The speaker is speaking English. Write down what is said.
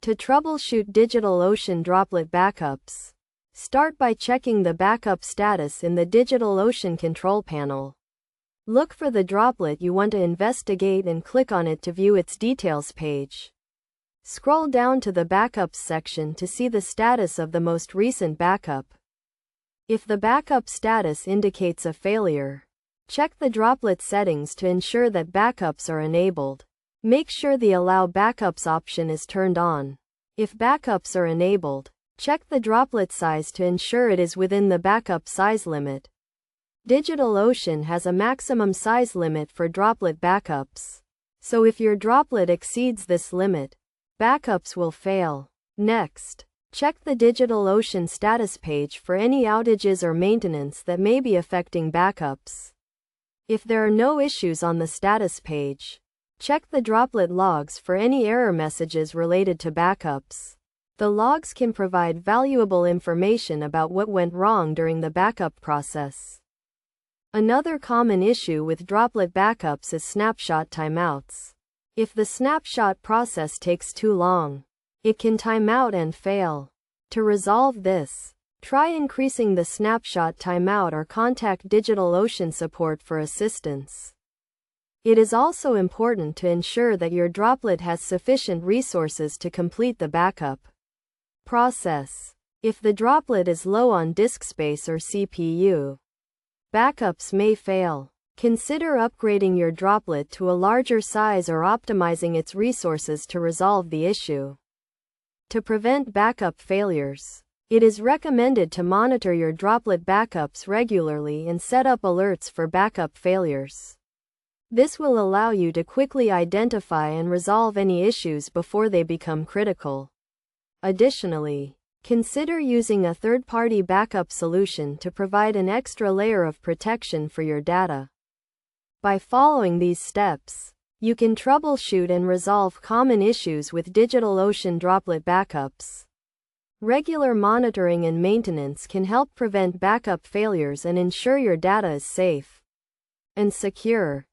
To troubleshoot DigitalOcean Droplet backups, start by checking the backup status in the DigitalOcean control panel. Look for the droplet you want to investigate and click on it to view its details page. Scroll down to the Backups section to see the status of the most recent backup. If the backup status indicates a failure, check the droplet settings to ensure that backups are enabled. Make sure the Allow Backups option is turned on. If backups are enabled, check the droplet size to ensure it is within the backup size limit. DigitalOcean has a maximum size limit for droplet backups, so if your droplet exceeds this limit, backups will fail. Next, check the DigitalOcean status page for any outages or maintenance that may be affecting backups. If there are no issues on the status page, check the droplet logs for any error messages related to backups. The logs can provide valuable information about what went wrong during the backup process. Another common issue with droplet backups is snapshot timeouts. If the snapshot process takes too long, it can time out and fail. To resolve this, try increasing the snapshot timeout or contact DigitalOcean support for assistance. It is also important to ensure that your droplet has sufficient resources to complete the backup process. If the droplet is low on disk space or CPU, backups may fail. Consider upgrading your droplet to a larger size or optimizing its resources to resolve the issue. To prevent backup failures, it is recommended to monitor your droplet backups regularly and set up alerts for backup failures. This will allow you to quickly identify and resolve any issues before they become critical. Additionally, consider using a third-party backup solution to provide an extra layer of protection for your data. By following these steps, you can troubleshoot and resolve common issues with DigitalOcean Droplet backups. Regular monitoring and maintenance can help prevent backup failures and ensure your data is safe and secure.